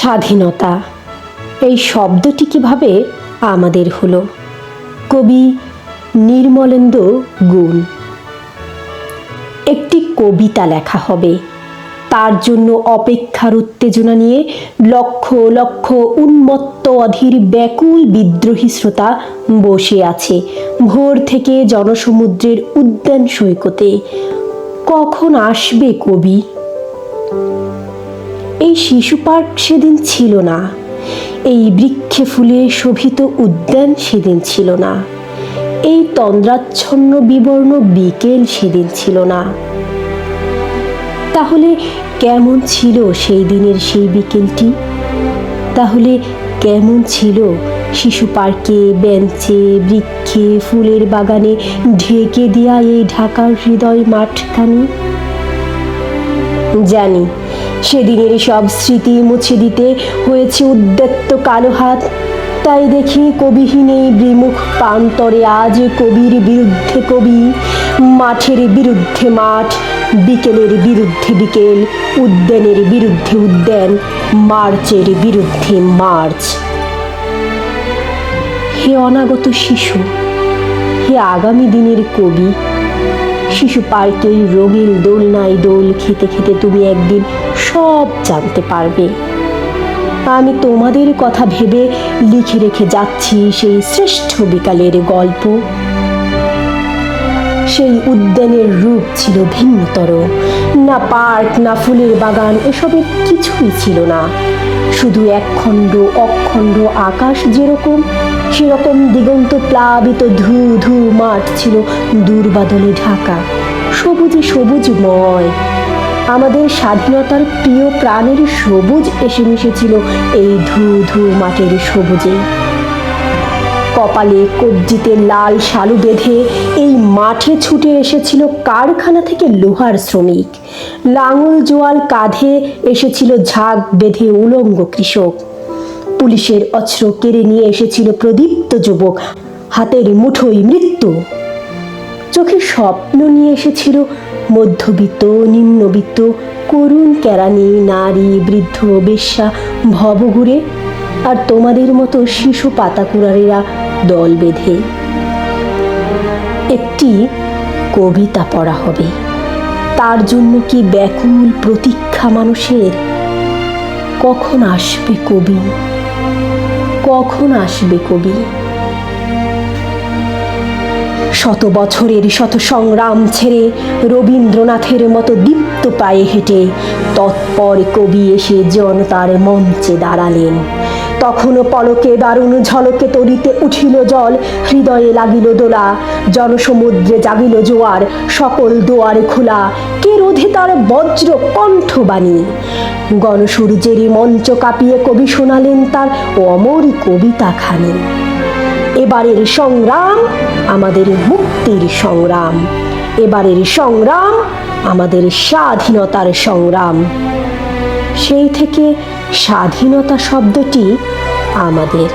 স্বাধীনতা এই শব্দটি কিভাবে আমাদের হলো? কবি নির্মলেন্দু গুণ। একটি কবিতা লেখা হবে, তার জন্য অপেক্ষার উত্তেজনা নিয়ে লক্ষ লক্ষ উন্মত্ত অধীর ব্যাকুল বিদ্রোহী শ্রোতা বসে আছে ভোর থেকে জনসমুদ্রের উদ্যান সৈকতে। কখন আসবে কবি? এই শিশু পার্ক সেদিন ছিল না, এই বৃক্ষে ফুলে শোভিত উদ্যান সেদিন ছিল না, এই তন্দ্রাচ্ছন্ন বিবর্ণ বিকেল সেদিন ছিল না। তাহলে কেমন ছিল সেই দিনের সেই বিকেলটি? তাহলে কেমন ছিল শিশু পার্কে, বেঞ্চে, বৃক্ষে, ফুলের বাগানে ঢেকে দেয়া এই ঢাকার হৃদয় মাঠখানি? জানি সেদিনের সব স্মৃতি মুছে দিতে হয়েছে উদ্যত্ত কালো হাত। তাই দেখি কবিহীন এই বিমুখ প্রান্তরে আজ কবির বিরুদ্ধে কবি, মাঠের বিরুদ্ধে মাঠ, বিকেলের বিরুদ্ধে বিকেল, উদ্যানের বিরুদ্ধে উদ্যান, মার্চের বিরুদ্ধে মার্চ। হে অনাগত শিশু, হে আগামী দিনের কবি, শিশু পার্কের রঙিন দোলনায় দোল খেতে খেতে তুমি একদিন সব জানতে পারবে। আমি তোমাদের কথা ভেবে লিখে রেখে যাচ্ছি সেই শ্রেষ্ঠ বিকালের গল্প। সেই উদ্যানের রূপ ছিল ভিন্নতর, না পার্ক, না ফুলের বাগান, এসবের কিছুই ছিল না। শুধু একখণ্ড অখণ্ড আকাশ যেরকম, সেরকম দিগন্ত প্লাবিত ধু ধু মাঠ ছিল দূরবাদলে ঢাকা, সবুজে সবুজময়। আমাদের স্বাধীনতার প্রিয় প্রাণের সবুজ এসে মিশেছিল এই ধু ধু মাঠের সবুজে। কপালে কবজিতে লাল শালু বেঁধে এই মাঠে ছুটে এসেছিল কারখানা থেকে লোহার শ্রমিক, লাঙল জোয়াল কাঁধে এসেছিল ঝাঁক বেঁধে উলঙ্গ কৃষক, পুলিশের অস্ত্র কেড়ে নিয়ে এসেছিল প্রদীপ্ত যুবক, হাতের মুঠোয় মৃত্যু। চোখে স্বপ্ন নিয়ে এসেছিল মধ্যবিত্ত, নিম্নবিত্ত, করুণ কেরানি, নারী, বৃদ্ধ, বেশ্যা, ভবঘুরে, আর তোমাদের মতো শিশু পাতাকুড়ারেরা দল বেঁধে। একটি কবিতা পড়া হবে, তার জন্য কি ব্যাকুল প্রতীক্ষা মানুষের। কখন আসবে কবি? কখন আসবে কবি? শত বছরের শত সংগ্রাম ছেড়ে রবীন্দ্রনাথের মতো দীপ্ত পায়ে হেঁটে তৎপর কবি এসে জনতার মঞ্চে দাঁড়ালেন। তখনও পলকে দারুণ ঝলকে তরিতে উঠিল জল, হৃদয়ে লাগিল দোলা, জনসমুদ্রে জাগিল জোয়ার, সকল দুয়ার খোলা, কে রোধে তার বজ্র কণ্ঠবাণী। গণসূর্যের মঞ্চ কাঁপিয়ে কবি শোনালেন তার অমর কবিতাখানি। এবারের সংগ্রাম আমাদের মুক্তির সংগ্রাম, এবারের সংগ্রাম আমাদের স্বাধীনতার সংগ্রাম। সেই থেকে স্বাধীনতা শব্দটি আমাদের।